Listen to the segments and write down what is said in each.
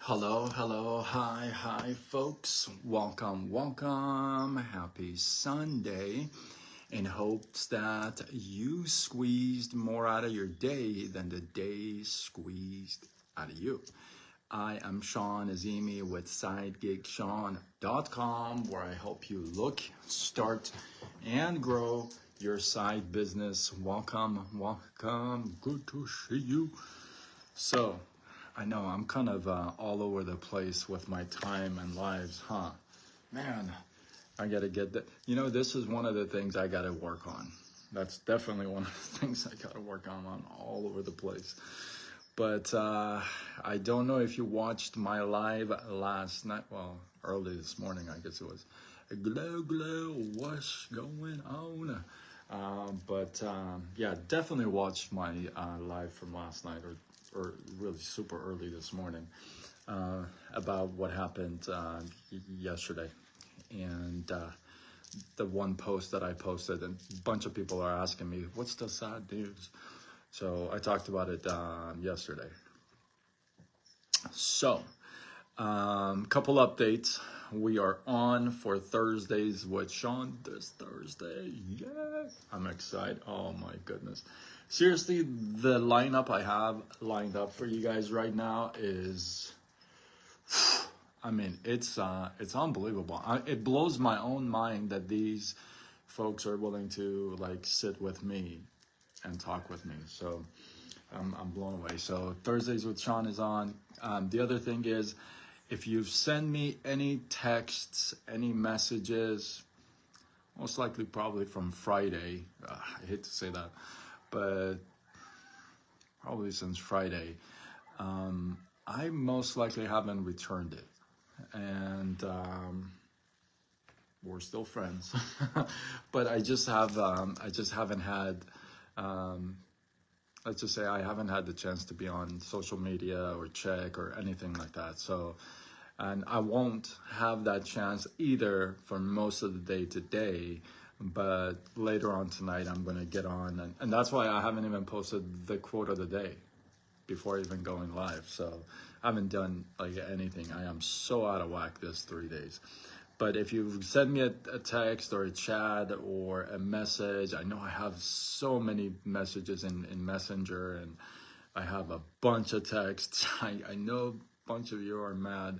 Hello, hi, folks. Welcome. Happy Sunday. In hopes that you squeezed more out of your day than the day squeezed out of you. I am Sean Azimi with SideGigSean.com, where I help you look, start, and grow your side business. Welcome. Good to see you. So, I know I'm kind of all over the place with my time and lives, huh? Man, I gotta get that. This is one of the things I gotta work on. That's definitely one of the things I gotta work on. I'm all over the place. But I don't know if you watched my live last night. Well, early this morning, I guess it was. Glow, what's going on? Yeah, definitely watched my live from last night, or really super early this morning, about what happened yesterday. And the one post that I posted, and a bunch of people are asking me, what's the sad news? So I talked about it yesterday. So, couple updates. We are on for Thursdays with Sean this Thursday. Yeah, I'm excited. Oh my goodness. Seriously, the lineup I have lined up for you guys right now is, I mean, it's unbelievable. It blows my own mind that these folks are willing to like sit with me and talk with me. So I'm blown away. So Thursdays with Sean is on. The other thing is, if you've sent me any texts, any messages, most likely probably from Friday. I hate to say that, but probably since Friday, I most likely haven't returned it. And we're still friends, but I just haven't had, let's just say I haven't had the chance to be on social media or check or anything like that. So, and I won't have that chance either for most of the day today, but later on tonight, I'm going to get on. And that's why I haven't even posted the quote of the day before even going live. So I haven't done like anything. I am so out of whack this 3 days. But if you send me a text or a chat or a message, I know I have so many messages in Messenger, and I have a bunch of texts. I know a bunch of you are mad,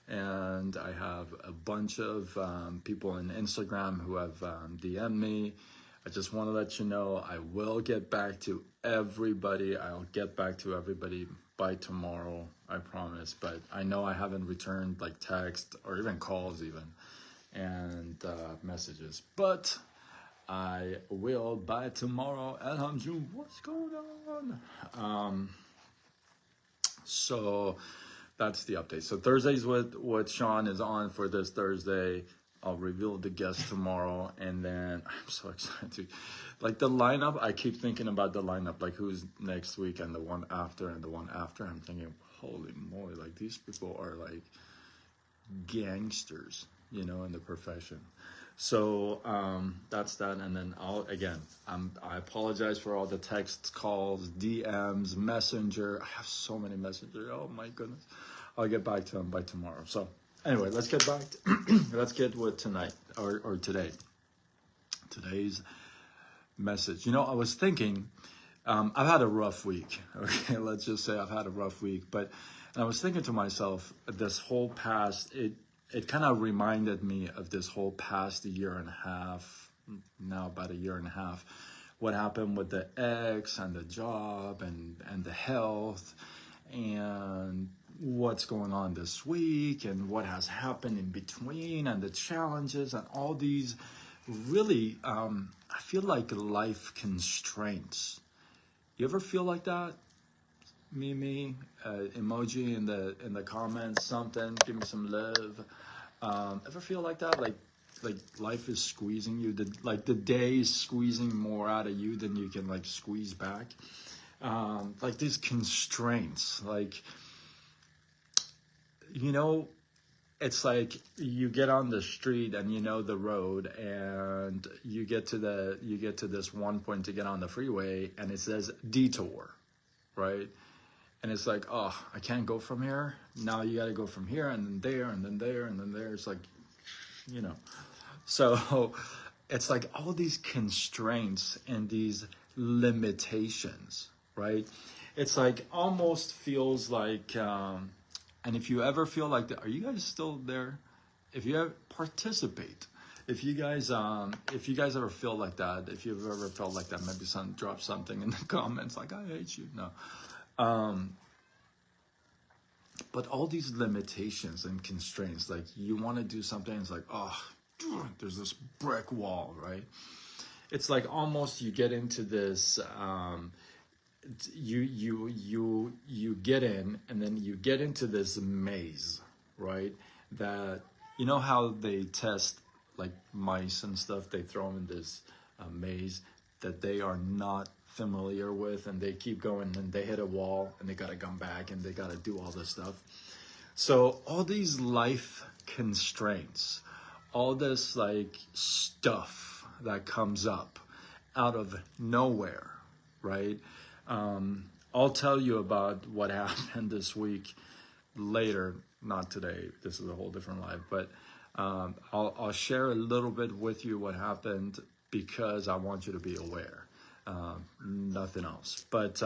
and I have a bunch of people in Instagram who have DM'd me. I just want to let you know I will get back to everybody. I'll get back to everybody by tomorrow, I promise. But I know I haven't returned like text or even calls even, and messages. But I will by tomorrow. Alhamdulillah, what's going on? So that's the update. So Thursdays with Sean is on for this Thursday. I'll reveal the guest tomorrow, and then I'm so excited. Like the lineup, I keep thinking about the lineup, like who's next week and the one after and the one after. I'm thinking, holy moly, like these people are like gangsters, in the profession. So that's that. And then I apologize for all the texts, calls, DMs, Messenger. I have so many messages. Oh my goodness. I'll get back to them by tomorrow. So anyway, let's get back to, let's get with tonight or today. Today's message. I was thinking, I've had a rough week. Okay, let's just say I've had a rough week. But I was thinking to myself, this whole past, it kind of reminded me of this whole past year and a half, now about a year and a half, what happened with the ex and the job and the health, and what's going on this week and what has happened in between and the challenges and all these really, I feel like life constraints. You ever feel like that? Mimi, emoji in the comments, something, give me some love. Ever feel like that? Like life is squeezing you, the day is squeezing more out of you than you can like squeeze back. Like these constraints, like, it's like you get on the street and the road, and you get to this one point to get on the freeway, and it says detour, right? and it's like, oh, I can't go from here. Now you got to go from here and then there and then there and then there. It's like, you know, so it's like all these constraints and these limitations, right? It's like almost feels like, and if you ever feel like that, are you guys still there? If you ever participate, if you guys ever feel like that, if you've ever felt like that, maybe drop something in the comments like, I hate you. No. But all these limitations and constraints, like you want to do something, it's like, oh, there's this brick wall, right? It's like almost you get into this, you get in, and then you get into this maze, right? That, you know how they test like mice and stuff, they throw them in this maze that they are not familiar with, and they keep going and they hit a wall and they got to come back and they got to do all this stuff. So all these life constraints, all this like stuff that comes up out of nowhere, right? I'll tell you about what happened this week later, not today. This is a whole different life, but I'll share a little bit with you what happened because I want you to be aware. Nothing else. But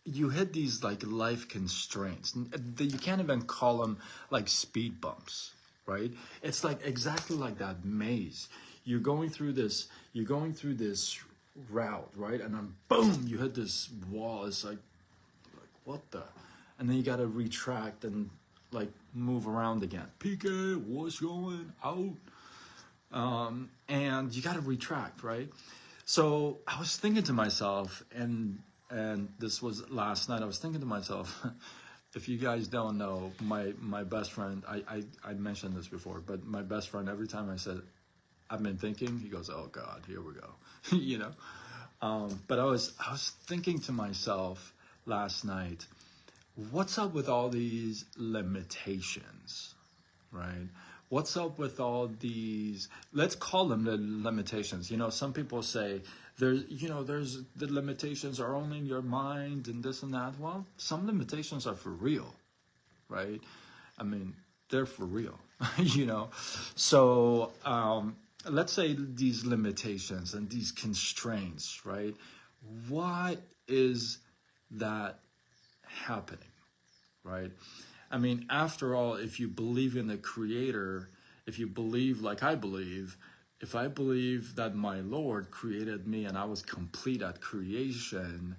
you hit these like life constraints. You can't even call them like speed bumps, right? It's like exactly like that maze. You're going through this route, right? And then boom, you hit this wall. It's like what the? And then you got to retract and like move around again. PK, what's going out? And you got to retract, right? So I was thinking to myself, and this was last night, I was thinking to myself, if you guys don't know, my best friend, I mentioned this before, but my best friend, every time I said, I've been thinking, he goes, oh God, here we go, you know? But I was thinking to myself last night, what's up with all these limitations, right? What's up with all these, let's call them the limitations. You know, some people say there's the limitations are only in your mind and this and that. Well, some limitations are for real, right? I mean, they're for real, you know? So, let's say these limitations and these constraints, right? What is that happening, right? I mean, after all, if you believe in the Creator, if you believe like I believe, if I believe that my Lord created me and I was complete at creation,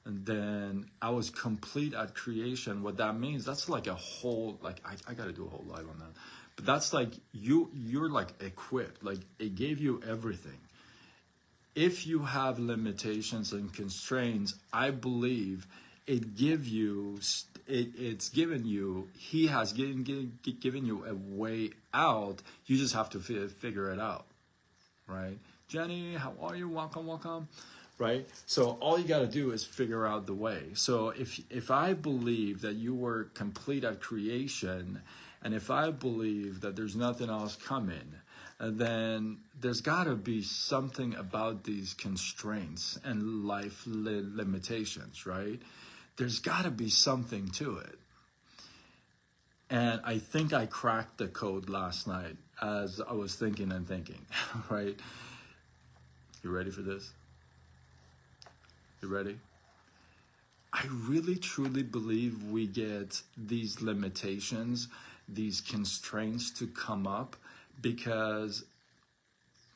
then I was complete at creation. What that means, that's like a whole, like I got to do a whole live on that. But that's like you're like equipped, like it gave you everything. If you have limitations and constraints, I believe it give you, it's given you, he has given you a way out. You just have to figure it out, right? Jenny, how are you? Welcome, right? So all you got to do is figure out the way. So if I believe that you were complete at creation, and if I believe that there's nothing else coming, then there's got to be something about these constraints and life limitations, right? There's got to be something to it. And I think I cracked the code last night as I was thinking, right? You ready for this? You ready? I really truly believe we get these limitations, these constraints to come up because,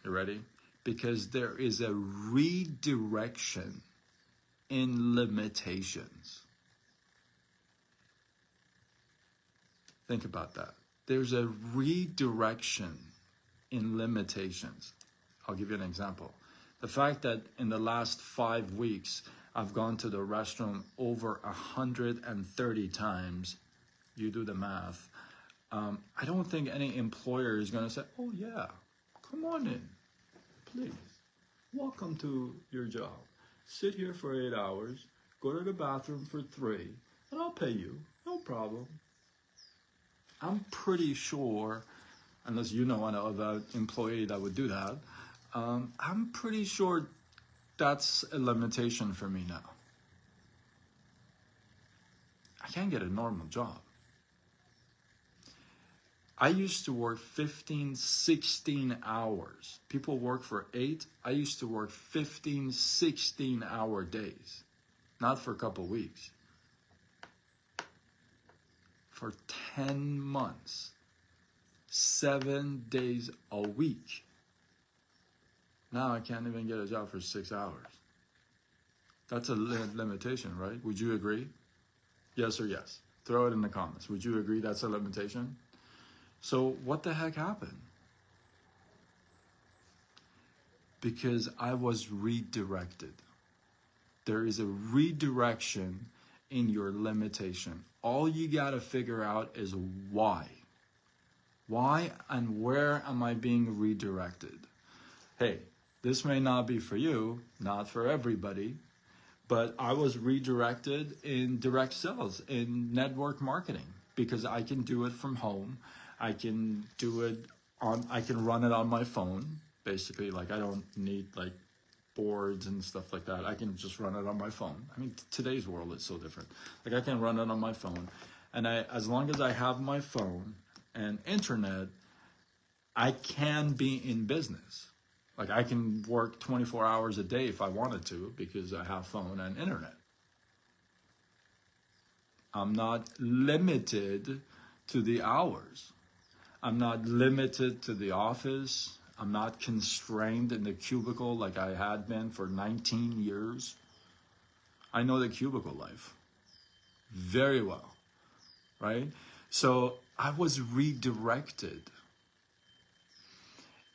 you ready? Because there is a redirection in limitations. Think about that. There's a redirection in limitations. I'll give you an example. The fact that in the last 5 weeks, I've gone to the restroom over 130 times, you do the math, I don't think any employer is going to say, oh yeah, come on in, please. Welcome to your job. Sit here for 8 hours, go to the bathroom for 3, and I'll pay you, no problem. I'm pretty sure, unless you know another employee that would do that, I'm pretty sure that's a limitation for me now. I can't get a normal job. I used to work 15, 16 hours. People work for 8. I used to work 15, 16-hour days. Not for a couple of weeks. For 10 months. 7 days a week. Now I can't even get a job for 6 hours. That's a limitation, right? Would you agree? Yes or yes? Throw it in the comments. Would you agree that's a limitation? So what the heck happened? Because I was redirected. There is a redirection in your limitation. All you got to figure out is why. Why and where am I being redirected? Hey, this may not be for you, not for everybody, but I was redirected in direct sales, in network marketing, because I can do it from home. I can do it I can run it on my phone, basically. Like, I don't need like boards and stuff like that. I can just run it on my phone. I mean, today's world is so different. Like, I can run it on my phone, and as long as I have my phone and internet, I can be in business. Like, I can work 24 hours a day if I wanted to, because I have phone and internet. I'm not limited to the hours. I'm not limited to the office. I'm not constrained in the cubicle like I had been for 19 years. I know the cubicle life very well, right? So I was redirected.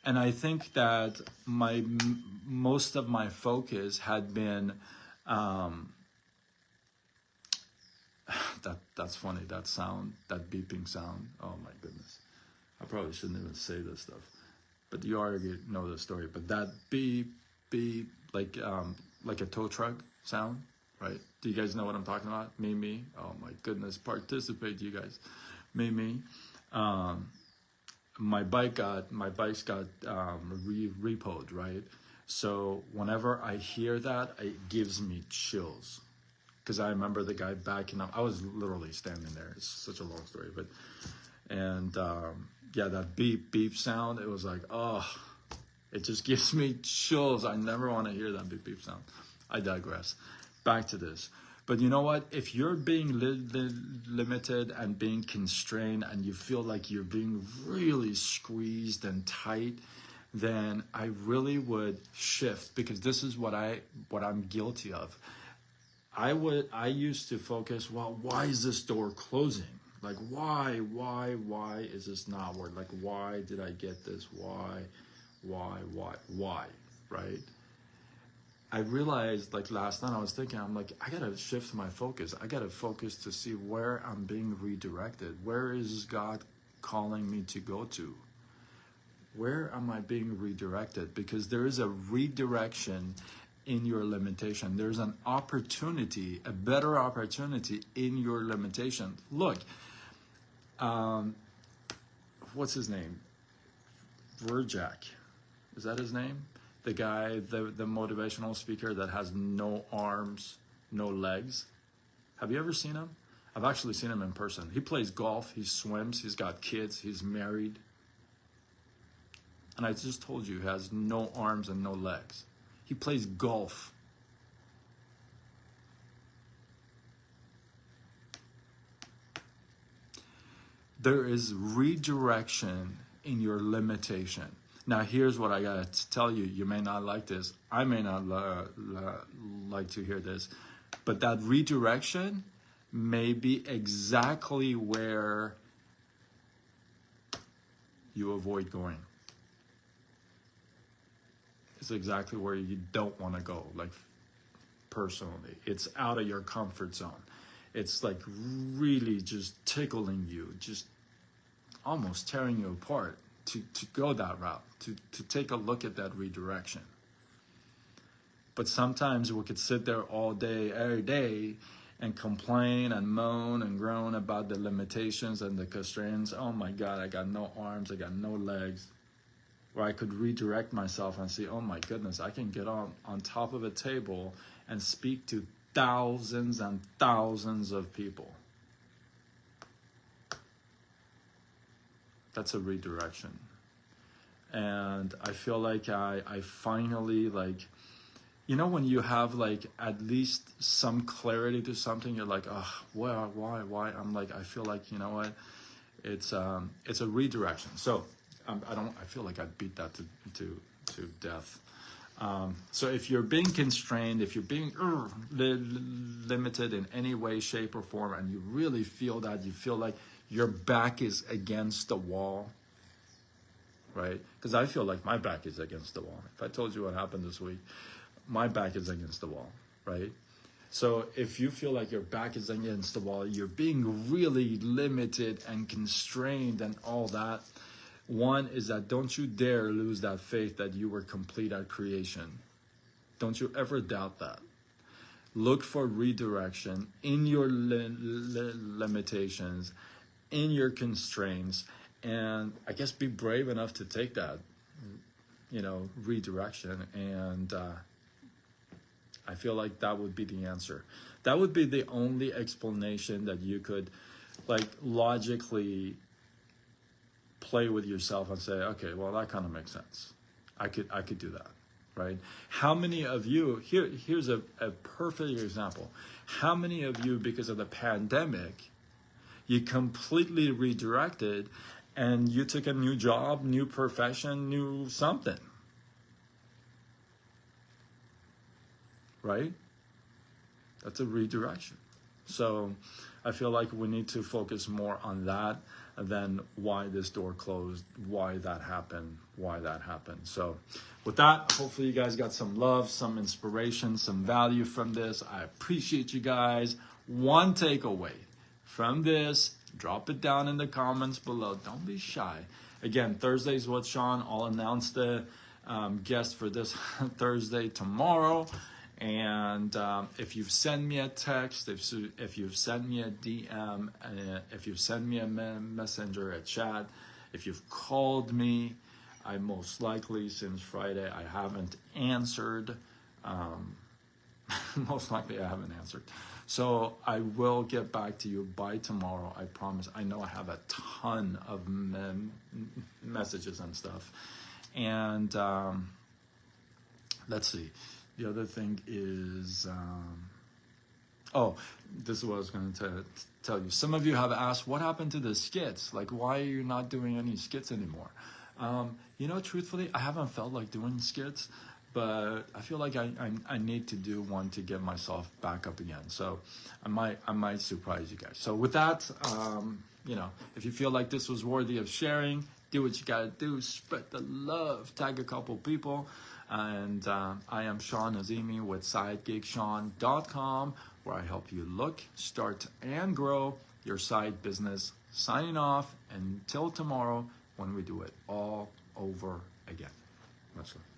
And I think that most of my focus had been, that's funny, that sound, that beeping sound. Oh my goodness. I probably shouldn't even say this stuff, but you already know the story. But that beep, beep, like a tow truck sound, right? Do you guys know what I'm talking about? Me. Oh my goodness, participate, you guys. Me. My bike's got repoed, right? So whenever I hear that, it gives me chills, because I remember the guy backing up. I was literally standing there. It's such a long story, but yeah, that beep sound. It was like, oh, it just gives me chills. I never want to hear that beep sound. I digress. Back to this. But you know what? If you're being limited and being constrained, and you feel like you're being really squeezed and tight, then I really would shift, because this is what I'm guilty of. I used to focus, well, why is this door closing? Like, why is this not working? Like, why did I get this? Why, right? I realized, like, last night I was thinking, I'm like, I gotta shift my focus. I gotta focus to see where I'm being redirected. Where is God calling me to go to? Where am I being redirected? Because there is a redirection in your limitation. There's an opportunity, a better opportunity in your limitation. Look, what's his name? Verjack. Is that his name? The guy, the motivational speaker that has no arms, no legs. Have you ever seen him? I've actually seen him in person. He plays golf, he swims, he's got kids, he's married. And I just told you, he has no arms and no legs. He plays golf. There is redirection in your limitation. Now, here's what I got to tell you. You may not like this. I may not like to hear this. But that redirection may be exactly where you avoid going. It's exactly where you don't want to go, like, personally. It's out of your comfort zone. It's like really just tickling you, just almost tearing you apart to go that route, to take a look at that redirection. But sometimes we could sit there all day, every day, and complain and moan and groan about the limitations and the constraints. Oh my God, I got no arms, I got no legs. Where I could redirect myself and see, oh my goodness, I can get on top of a table and speak to thousands and thousands of people. That's a redirection. And I feel like I finally, like, you know, when you have like at least some clarity to something, you're like, oh, why? I'm like, I feel like, you know what, it's a redirection. So I feel like I beat that to death. So if you're being constrained, if you're being limited in any way, shape, or form, and you really feel that, you feel like your back is against the wall, right? Because I feel like my back is against the wall. If I told you what happened this week, my back is against the wall, right? So if you feel like your back is against the wall, you're being really limited and constrained and all that. One is that don't you dare lose that faith that you were complete at creation. Don't you ever doubt that. Look for redirection in your limitations, in your constraints, and I guess be brave enough to take that, you know, redirection. And I feel like that would be the answer. That would be the only explanation that you could, like, logically play with yourself and say, okay, well, that kind of makes sense. I could do that, right? How many of you, here's a perfect example. How many of you, because of the pandemic, you completely redirected and you took a new job, new profession, new something, right? That's a redirection. So I feel like we need to focus more on that than why this door closed, why that happened. So with that, hopefully you guys got some love, some inspiration, some value from this. I appreciate you guys. One takeaway from this, drop it down in the comments below. Don't be shy. Again, Thursdays with Sean. I'll announce the guest for this Thursday tomorrow. And if you've sent me a text, if you've sent me a DM, if you've sent me a messenger, a chat, if you've called me, I most likely, since Friday, I haven't answered. Most likely I haven't answered. So I will get back to you by tomorrow, I promise. I know I have a ton of messages and stuff. And let's see. The other thing is, this is what I was going to tell you. Some of you have asked, what happened to the skits? Like, why are you not doing any skits anymore? You know, truthfully, I haven't felt like doing skits, but I feel like I need to do one to get myself back up again. So I might surprise you guys. So with that, you know, if you feel like this was worthy of sharing, do what you got to do. Spread the love. Tag a couple people. And I am Sean Azimi with SideGigSean.com, where I help you look, start, and grow your side business. Signing off until tomorrow when we do it all over again. Much love.